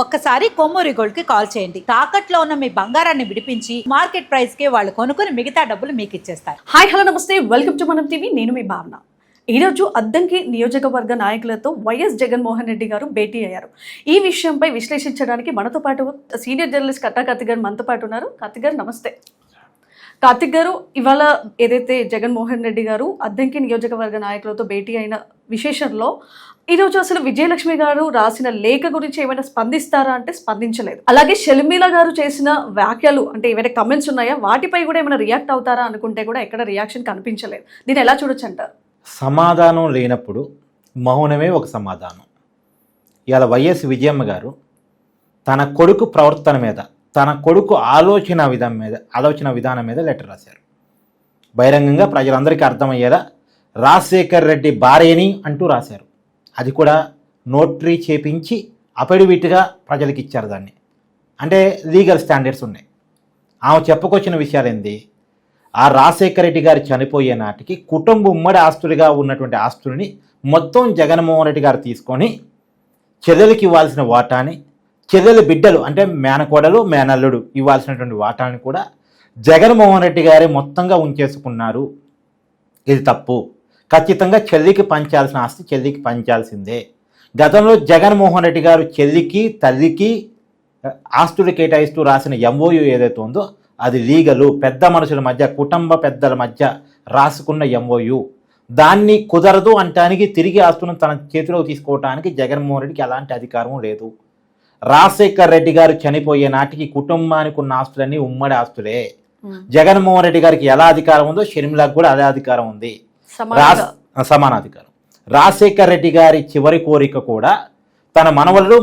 ఒక్కసారి కొమ్మూరి గోల్డ్ కి కాల్ చేయండి. తాకట్లో ఉన్న మీ బంగారాన్ని విడిపించి మార్కెట్ ప్రైస్ కి వాళ్ళు కొనుక్కుని మిగతా డబ్బులు మీకు ఇచ్చేస్తారు. హాయ్ హలో నమస్తే, వెల్కమ్ టు మనం టీవీ. నేను మీ భావన. ఈరోజు అద్దంకి నియోజకవర్గ నాయకులతో వైఎస్ జగన్మోహన్ రెడ్డి గారు భేటీ అయ్యారు. ఈ విషయంపై విశ్లేషించడానికి మనతో పాటు సీనియర్ జర్నలిస్ట్ కట్టా కార్తిక్ గారు మనతో పాటు ఉన్నారు. కార్తిక్ గారు నమస్తే. కార్తిక్ గారు, ఇవాళ ఏదైతే జగన్మోహన్ రెడ్డి గారు అద్దంకి నియోజకవర్గ నాయకులతో భేటీ అయిన విశేషంలో ఈరోజు అసలు విజయలక్ష్మి గారు రాసిన లేఖ గురించి ఏమైనా స్పందిస్తారా అంటే స్పందించలేదు. అలాగే షర్మిల గారు చేసిన వ్యాఖ్యలు అంటే ఏమైనా కమెంట్స్ ఉన్నాయా, వాటిపై కూడా ఏమైనా రియాక్ట్ అవుతారా అనుకుంటే కూడా ఎక్కడ రియాక్షన్ కనిపించలేదు. దీన్ని ఎలా చూడొచ్చు అంటారు? సమాధానం లేనప్పుడు మౌనమే ఒక సమాధానం. ఇవాళ వైఎస్ విజయమ్మ గారు తన కొడుకు ప్రవర్తన మీద, తన కొడుకు ఆలోచన విధానం మీద లెటర్ రాశారు. బహిరంగంగా ప్రజలందరికీ అర్థమయ్యేలా రాజశేఖర్ రెడ్డి భార్యని అంటూ రాశారు. అది కూడా నోటరీ చేపించి అఫిడవిట్గా ప్రజలకు ఇచ్చారు. దాన్ని అంటే లీగల్ స్టాండర్డ్స్ ఉన్నాయి. ఆమె చెప్పుకొచ్చిన విషయాలు ఏంది, ఆ రాజశేఖర రెడ్డి గారు చనిపోయే నాటికి కుటుంబ ఉమ్మడి ఆస్తులుగా ఉన్నటువంటి ఆస్తుల్ని మొత్తం జగన్మోహన్ రెడ్డి గారు తీసుకొని చెల్లెలకి ఇవ్వాల్సిన వాటాని, చెల్లెల బిడ్డలు అంటే మేనకోడలు మేనల్లుడు ఇవ్వాల్సినటువంటి వాటాని కూడా జగన్మోహన్ రెడ్డి గారే మొత్తంగా ఉంచేసుకున్నారు. ఇది తప్పు. ఖచ్చితంగా చెల్లికి పంచాల్సిన ఆస్తి చెల్లికి పంచాల్సిందే. గతంలో జగన్మోహన్ రెడ్డి గారు చెల్లికి తల్లికి ఆస్తులు కేటాయిస్తూ రాసిన ఎంఓయూ ఏదైతే ఉందో అది లీగలు, పెద్ద మనుషుల మధ్య, కుటుంబ పెద్దల మధ్య రాసుకున్న ఎంఓయూ. దాన్ని కుదరదు అంటానికి, తిరిగి ఆస్తులను తన చేతిలోకి తీసుకోవడానికి జగన్మోహన్ రెడ్డికి ఎలాంటి అధికారం లేదు. రాజశేఖర్ రెడ్డి గారు చనిపోయే నాటికి కుటుంబానికి ఉన్న ఆస్తులన్నీ ఉమ్మడి ఆస్తులే. జగన్మోహన్ రెడ్డి గారికి ఎలా అధికారం ఉందో షర్మిలకు కూడా అదే అధికారం ఉంది, సమానాధికారం. రాజశేఖర్ రెడ్డి గారి చివరి కోరిక కూడా తన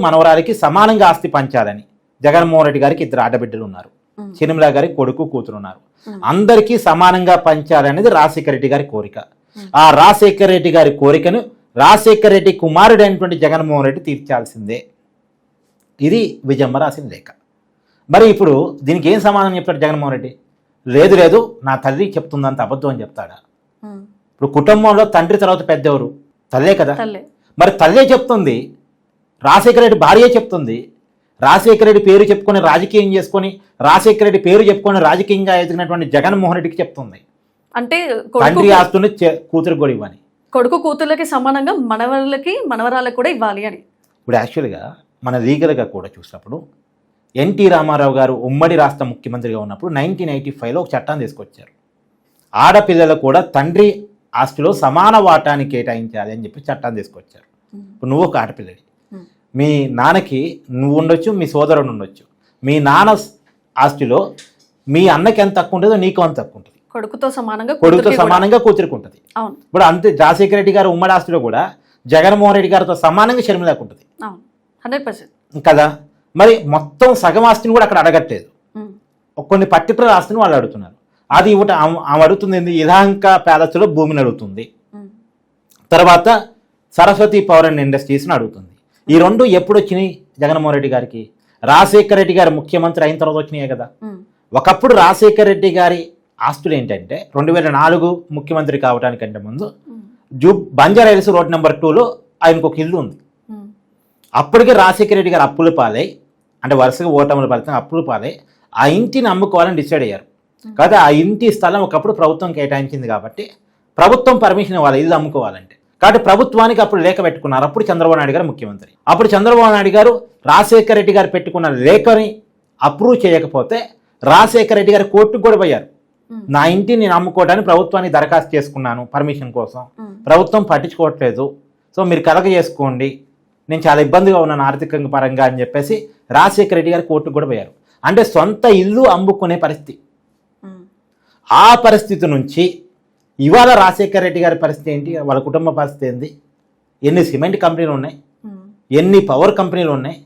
మనవరాలకి సమానంగా ఆస్తి పంచాలని. జగన్మోహన్ రెడ్డి గారికి 2 ఆడబిడ్డలు ఉన్నారు, షర్మిల గారికి కొడుకు కూతురు ఉన్నారు. అందరికీ సమానంగా పంచాలనేది రాజశేఖర్ రెడ్డి గారి కోరిక. ఆ రాజశేఖర్ రెడ్డి గారి కోరికను రాజశేఖర్ రెడ్డి కుమారుడు అయినటువంటి జగన్మోహన్ రెడ్డి తీర్చాల్సిందే. ఇది విజయమ్మ రాసిన లేఖ. మరి ఇప్పుడు దీనికి ఏం సమాధానం చెప్తాడు జగన్మోహన్ రెడ్డి? లేదు నా తల్లి చెప్తుందంత అబద్ధం అని చెప్తాడా? ఇప్పుడు కుటుంబంలో తండ్రి తర్వాత పెద్ద ఎవరు? తల్లే కదా. మరి తల్లే చెప్తుంది, రాజశేఖర రెడ్డి భార్య చెప్తుంది. రాజశేఖర రెడ్డి పేరు చెప్పుకొని రాజకీయం చేసుకొని, రాజశేఖర రెడ్డి పేరు చెప్పుకొని రాజకీయంగా ఎదిగినటువంటి జగన్మోహన్ రెడ్డికి చెప్తుంది అంటే తండ్రి ఆస్తుని కూతురు కూడా ఇవ్వని, కొడుకు కూతుర్లకి సమానంగా మనవరాలకు కూడా ఇవ్వాలి అని. ఇప్పుడు యాక్చువల్గా మన లీగల్గా కూడా చూసినప్పుడు ఎన్టీ రామారావు గారు ఉమ్మడి రాష్ట్ర ముఖ్యమంత్రిగా ఉన్నప్పుడు 1985లో ఒక చట్టాన్ని తీసుకొచ్చారు. ఆడపిల్లలు కూడా తండ్రి ఆస్తిలో సమాన వాటాన్ని కేటాయించాలి అని చెప్పి చట్టాన్ని తీసుకొచ్చారు. ఇప్పుడు నువ్వు ఒక ఆడపిల్లడి, మీ నాన్నకి నువ్వు ఉండొచ్చు, మీ సోదరుడు ఉండొచ్చు. మీ నాన్న ఆస్తిలో మీ అన్నకి ఎంత తక్కువ ఉంటుందో నీకు అంత తక్కువ ఉంటుంది. కొడుకుతో సమానంగా కూతురికి ఉంటుంది. ఇప్పుడు అంతే రాజశేఖర రెడ్డి గారు ఉమ్మడి ఆస్తిలో కూడా జగన్మోహన్ రెడ్డి గారితో సమానంగా షర్మిలకు ఉంటుంది 100% కదా. మరి మొత్తం సగం ఆస్తిని కూడా అక్కడ అడగట్లేదు, కొన్ని పర్టికులర్ ఆస్తిని వాళ్ళు అడుగుతున్నారు. అది ఇవ్వట ఆమె అడుగుతుంది ఏంది, యలహంక ప్యాలెస్లో భూమిని అడుగుతుంది, తర్వాత సరస్వతి పవర్ అండ్ ఇండస్ట్రీస్ని అడుగుతుంది. ఈ రెండు ఎప్పుడు వచ్చినాయి జగన్మోహన్ రెడ్డి గారికి? రాజశేఖర రెడ్డి గారు ముఖ్యమంత్రి అయిన తర్వాత వచ్చినాయే కదా. ఒకప్పుడు రాజశేఖర రెడ్డి గారి ఆస్తులు ఏంటంటే 2004 ముఖ్యమంత్రి కావడానికంటే ముందు బంజారా హిల్స్ రోడ్ నెంబర్ 2లో ఆయనకు ఒక ఇల్లు ఉంది. అప్పటికే రాజశేఖర రెడ్డి గారు అప్పులు పాలై, అంటే వరుసగా ఓటములు పడితే అప్పులు పాలై ఆ ఇంటిని అమ్ముకోవాలని డిసైడ్ అయ్యారు. కాదు, ఆ ఇంటి స్థలం ఒకప్పుడు ప్రభుత్వం కేటాయించింది కాబట్టి ప్రభుత్వం పర్మిషన్ ఇవ్వాలి ఇల్లు అమ్ముకోవాలంటే. కాబట్టి ప్రభుత్వానికి అప్పుడు లేఖ పెట్టుకున్నారు. అప్పుడు చంద్రబాబు నాయుడు గారు ముఖ్యమంత్రి. అప్పుడు చంద్రబాబు నాయుడు గారు రాజశేఖర రెడ్డి గారు పెట్టుకున్న లేఖని అప్రూవ్ చేయకపోతే రాజశేఖర రెడ్డి గారు కోర్టుకు కూడా పోయారు. నా ఇంటిని నేను అమ్ముకోవడానికి ప్రభుత్వానికి దరఖాస్తు చేసుకున్నాను పర్మిషన్ కోసం, ప్రభుత్వం పట్టించుకోవట్లేదు, సో మీరు కలగ చేసుకోండి, నేను చాలా ఇబ్బందిగా ఉన్నాను ఆర్థికంగా పరంగా అని చెప్పేసి రాజశేఖర రెడ్డి గారు కోర్టుకు కూడా పోయారు. అంటే సొంత ఇల్లు అమ్ముకునే పరిస్థితి. ఆ పరిస్థితి నుంచి ఇవాళ రాజశేఖర రెడ్డి గారి పరిస్థితి ఏంటి, వాళ్ళ కుటుంబ పరిస్థితి ఏంది? ఎన్ని సిమెంట్ కంపెనీలు ఉన్నాయి, ఎన్ని పవర్ కంపెనీలు ఉన్నాయి,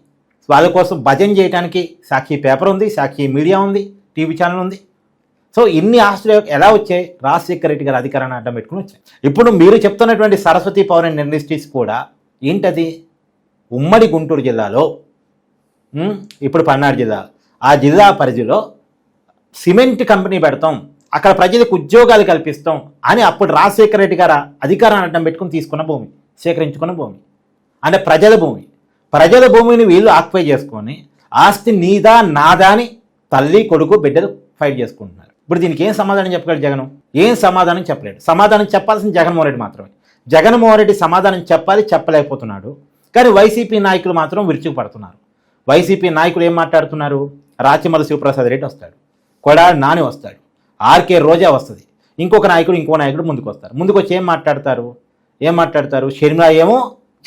వాళ్ళ కోసం భజన చేయడానికి సాక్షి పేపర్ ఉంది, సాక్షి మీడియా ఉంది, టీవీ ఛానల్ ఉంది. సో ఇన్ని ఆస్తులు ఎలా వచ్చాయి? రాజశేఖర రెడ్డి గారి అధికారాన్ని అడ్డం పెట్టుకుని వచ్చాయి. ఇప్పుడు మీరు చెప్తున్నటువంటి సరస్వతి పవర్ అండ్ ఇండస్ట్రీస్ కూడా ఏంటది? ఉమ్మడి గుంటూరు జిల్లాలో, ఇప్పుడు పల్నాడు జిల్లా, ఆ జిల్లా పరిధిలో సిమెంట్ కంపెనీ పెడతాం, అక్కడ ప్రజలకు ఉద్యోగాలు కల్పిస్తాం అని అప్పుడు రాజశేఖర రెడ్డి గారు అధికారాన్ని అడ్డం పెట్టుకుని తీసుకున్న భూమి, సేకరించుకున్న భూమి, అంటే ప్రజల భూమి. ప్రజల భూమిని వీళ్ళు ఆక్యుపై చేసుకొని ఆస్తి నీదా నాదా అని తల్లి కొడుకు బిడ్డలు ఫైట్ చేసుకుంటున్నారు. ఇప్పుడు దీనికి ఏం సమాధానం చెప్పగలడు జగన్? ఏం సమాధానం చెప్పలేడు. సమాధానం చెప్పాల్సిన జగన్మోహన్ రెడ్డి మాత్రమే. జగన్మోహన్ రెడ్డి సమాధానం చెప్పాలి, చెప్పలేకపోతున్నాడు. కానీ వైసీపీ నాయకులు మాత్రం విరుచుకుపడుతున్నారు. వైసీపీ నాయకులు ఏం మాట్లాడుతున్నారు? రాచమల్లి శివప్రసాద్ రెడ్డి వస్తాడు, కొడాలి నాని వస్తాడు, ఆర్కే రోజా వస్తుంది, ఇంకొక నాయకుడు ముందుకు వస్తారు. ముందుకు వచ్చి ఏం మాట్లాడతారు? షర్మిల ఏమో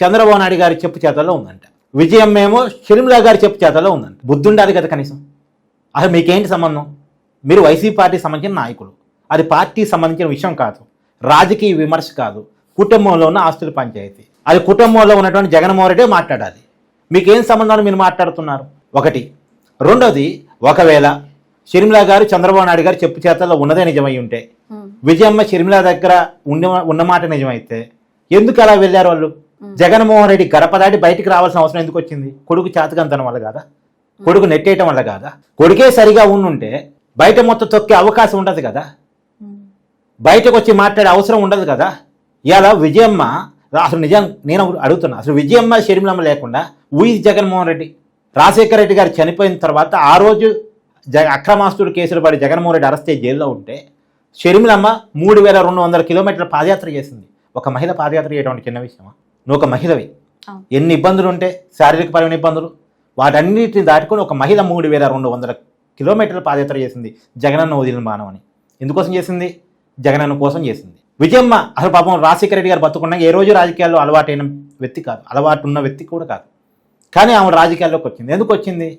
చంద్రబాబు నాయుడు గారి చెప్పు చేతల్లో ఉందంట, విజయం ఏమో షర్మిల గారి చెప్పు చేతల్లో ఉందంట. బుద్ధి ఉండాలి కదా కనీసం. అసలు మీకేంటి సంబంధం? మీరు వైసీపీ పార్టీకి సంబంధించిన నాయకులు. అది పార్టీకి సంబంధించిన విషయం కాదు, రాజకీయ విమర్శ కాదు, కుటుంబంలో ఉన్న ఆస్తుల పంచాయతీ. అది కుటుంబంలో ఉన్నటువంటి జగన్మోహన్ రెడ్డి మాట్లాడాలి. మీకేం సంబంధాలు మీరు మాట్లాడుతున్నారు? ఒకటి. రెండోది, ఒకవేళ షర్మిల గారు చంద్రబాబు నాయుడు గారు చెప్పు చేతల్లో ఉన్నదే నిజమై ఉంటే, విజయమ్మ షర్మిల దగ్గర ఉన్నమాట నిజమైతే ఎందుకు అలా వెళ్ళారు వాళ్ళు? జగన్మోహన్ రెడ్డి గడప దాటి బయటికి రావాల్సిన అవసరం ఎందుకు వచ్చింది? కొడుకు చేతకంతనం వల్ల కాదా? కొడుకు నెట్టేయటం వల్ల కాదా? కొడుకే సరిగా ఉండుంటే బయట మొత్తం తొక్కే అవకాశం ఉండదు కదా, బయటకు వచ్చి మాట్లాడే అవసరం ఉండదు కదా. ఇలా విజయమ్మ అసలు నేను అడుగుతున్నా, అసలు విజయమ్మ షర్మిలమ్మ లేకుండా ఊయి జగన్మోహన్ రెడ్డి. రాజశేఖర రెడ్డి గారు చనిపోయిన తర్వాత ఆ రోజు అక్రమాస్తుడు కేసులు పడి జగన్మోహన్ రెడ్డి అరెస్ట్ అయ్యి జైల్లో ఉంటే షర్మిలమ్మ 3200 కిలోమీటర్ల పాదయాత్ర చేసింది. ఒక మహిళ పాదయాత్ర చేయడం చిన్న విషయమా? నువ్వు ఒక మహిళవి, ఎన్ని ఇబ్బందులు ఉంటే శారీరక పరమైన ఇబ్బందులు, వాటన్నిటిని దాటుకొని ఒక మహిళ 3200 కిలోమీటర్ల పాదయాత్ర చేసింది జగనన్న వదిలిన బాణం అని. ఎందుకోసం చేసింది? జగనన్న కోసం చేసింది. విజయమ్మ అసలు పాపం రాజశేఖర రెడ్డి గారు బతుకున్నా ఏ రోజు రాజకీయాల్లో అలవాటైన వ్యక్తి కాదు, అలవాటు ఉన్న వ్యక్తి కూడా కాదు. కానీ ఆమె రాజకీయాల్లోకి వచ్చింది. ఎందుకు వచ్చింది?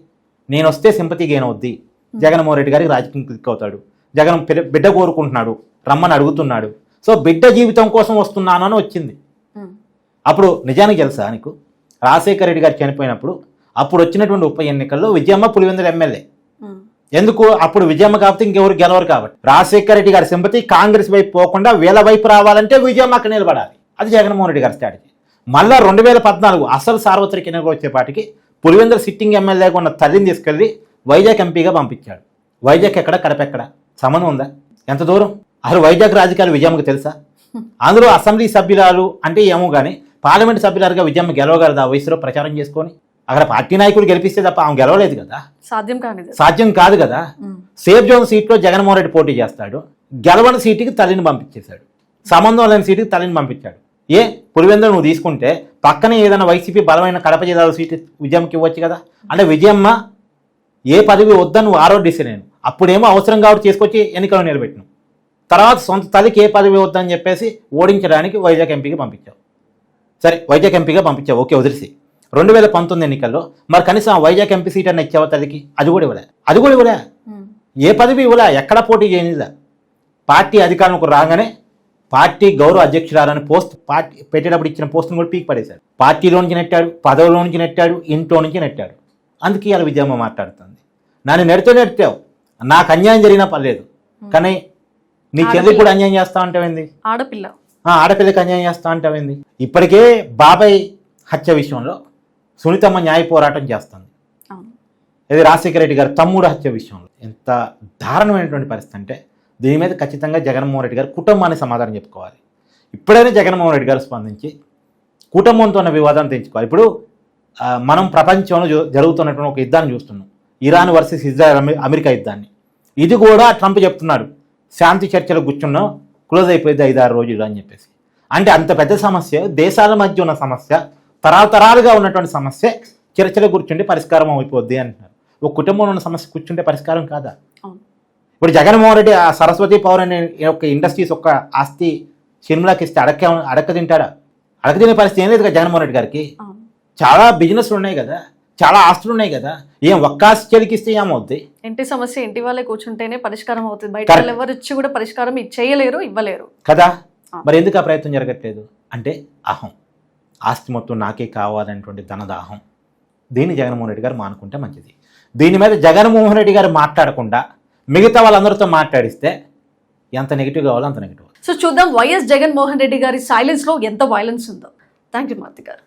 నేను వస్తే సింపతి గెయిన్ అవుద్ది, జగన్మోహన్ రెడ్డి గారికి రాజకీయం క్లిక్ అవుతాడు, జగన్ బిడ్డ కోరుకుంటున్నాడు, రమ్మని అడుగుతున్నాడు, సో బిడ్డ జీవితం కోసం వస్తున్నాను అని వచ్చింది. అప్పుడు నిజానికి తెలుసా నీకు, రాజశేఖర రెడ్డి గారు చనిపోయినప్పుడు అప్పుడు వచ్చినటువంటి ఉప ఎన్నికల్లో విజయమ్మ పులివెందుల ఎమ్మెల్యే. ఎందుకు? అప్పుడు విజయమ్మ కాబట్టి ఇంకెవరు గెలవరు కాబట్టి. రాజశేఖర రెడ్డి గారి సింపతి కాంగ్రెస్ వైపు పోకుండా వీళ్ళ వైపు రావాలంటే విజయమ్మ అక్కడ నిలబడాలి. అది జగన్మోహన్ రెడ్డి గారి స్ట్రాటజీ. మళ్ళా 2014 అసలు సార్వత్రిక ఎన్నికలు వచ్చేపాటికి పులివెందుల సిట్టింగ్ ఎమ్మెల్యేగా ఉన్న తల్లిని తీసుకెళ్లి వైజాగ్ ఎంపీగా పంపించాడు. వైజాగ్ ఎక్కడ, కడప ఎక్కడ? సంబంధం ఉందా? ఎంత దూరం? అసలు వైజాగ్ రాజకీయాలు విజయమ్మకు తెలుసా? అందులో అసెంబ్లీ సభ్యురాలు అంటే ఏమో కానీ పార్లమెంట్ సభ్యురాలుగా విజయమ్మ గెలవగలదా వయసులో ప్రచారం చేసుకొని? అక్కడ పార్టీ నాయకుడు గెలిపిస్తే తప్ప ఆమె గెలవలేదు కదా, సాధ్యం కాదు కదా. సేఫ్ జోన్ సీట్లో జగన్మోహన్ రెడ్డి పోటీ చేస్తాడు, గెలవని సీటుకి తల్లిని పంపించేశాడు, సంబంధం లేని సీటుకి తల్లిని పంపించాడు. పులివెందులు నువ్వు తీసుకుంటే పక్కనే ఏదైనా వైసీపీ బలమైన కడప జిల్లాలో సీటు విజయమ్మకి ఇవ్వచ్చు కదా. అంటే విజయమ్మ ఏ పదవి వద్దని నువ్వు ఆరోగ్యశ్రీ నేను అప్పుడేమో అవసరం కాబట్టి చేసుకొచ్చి ఎన్నికలు నిలబెట్టినావు. తర్వాత సొంత తల్లికి ఏ పదవి వద్దని చెప్పేసి ఓడించడానికి వైజాగ్ ఎంపీగా పంపించావు. సరే, వైజాగ్ ఎంపీగా పంపించావు, ఓకే, వదిలేసి 2019 ఎన్నికల్లో మరి కనీసం వైజాగ్ ఎంపీ సీట్ అని ఇచ్చావు తల్లికి, అది కూడా ఇవ్వలే. ఏ పదవి ఇవ్వలే, ఎక్కడ పోటీ చేయనిదా. పార్టీ అధికారంలోకి రాగానే పార్టీ గౌరవ అధ్యక్షురాలని పోస్ట్ పార్టీ పెట్టేటప్పుడు ఇచ్చిన పోస్టును కూడా పీక్ పడేశాడు. పార్టీలో నుంచి నెట్టాడు, పదవిలో నుంచి నెట్టాడు, ఇంట్లో నుంచి నెట్టాడు. అందుకే ఇలా విజయమ్మ మాట్లాడుతుంది, నన్ను నెట్టావు, నాకు అన్యాయం జరిగినా పర్లేదు, కానీ నీ చెల్లికి కూడా అన్యాయం చేస్తా అంటావేంది? ఆడపిల్లకి అన్యాయం చేస్తా అంటావేంది? ఇప్పటికే బాబాయ్ హత్య విషయంలో సునీతమ్మ న్యాయ పోరాటం చేస్తుంది. ఇది రాజశేఖర రెడ్డి గారు తమ్ముడు హత్య విషయంలో ఎంత దారుణమైనటువంటి పరిస్థితి అంటే దీని మీద ఖచ్చితంగా జగన్మోహన్ రెడ్డి గారు కుటుంబాన్ని సమాధానం చెప్పుకోవాలి. ఇప్పుడైనా జగన్మోహన్ రెడ్డి గారు స్పందించి కుటుంబంతో ఉన్న వివాదాన్ని తెంచుకోవాలి. ఇప్పుడు మనం ప్రపంచంలో జరుగుతున్నటువంటి ఒక యుద్ధాన్ని చూస్తున్నాం, ఇరాన్ వర్సెస్ ఇజ్రాయెల్ అమెరికా యుద్ధాన్ని. ఇది కూడా ట్రంప్ చెప్తున్నాడు, శాంతి చర్చలు కూర్చున్నాం, క్లోజ్ అయిపోయింది 5-6 రోజులు అని చెప్పేసి. అంటే అంత పెద్ద సమస్య, దేశాల మధ్య ఉన్న సమస్య, తరాలుగా ఉన్నటువంటి సమస్య చర్చలు కూర్చుంటే పరిష్కారం అయిపోద్ది అంటున్నారు. ఒక కుటుంబంలో ఉన్న సమస్య కూర్చుంటే పరిష్కారం కాదా? ఇప్పుడు జగన్మోహన్ రెడ్డి ఆ సరస్వతి పవర్ అనే ఒక ఇండస్ట్రీస్ ఒక ఆస్తి షర్మిలాకి ఇస్తే అడక్క తింటాడా? అడక తినే పరిస్థితి ఏం లేదు కదా జగన్మోహన్ రెడ్డి గారికి. చాలా బిజినెస్లు ఉన్నాయి కదా, చాలా ఆస్తులు ఉన్నాయి కదా, ఏం ఒక్క ఆస్తి చెలికిస్తే ఏమవుద్ది? ఇంటి సమస్య ఇంటి వాళ్ళే కూర్చుంటేనే పరిష్కారం అవుతుంది, బయట ఎవరు వచ్చి కూడా పరిష్కారం చేయలేరు, ఇవ్వలేరు కదా. మరి ఎందుకు ఆ ప్రయత్నం జరగట్లేదు అంటే అహం, ఆస్తి మొత్తం నాకే కావాలనేటువంటి ధనదాహం. దీన్ని జగన్మోహన్ రెడ్డి గారు మానుకుంటే మంచిది. దీని మీద జగన్మోహన్ రెడ్డి గారు మాట్లాడకుండా మిగతా వాళ్ళందరితో మాట్లాడిస్తే ఎంత నెగిటివ్ కావాలో అంత నెగిటివ్. సో చూద్దాం వైఎస్ జగన్మోహన్ రెడ్డి గారి సైలెన్స్ లో ఎంత వైలెన్స్ ఉందో. థ్యాంక్ యూ మారుతి గారు.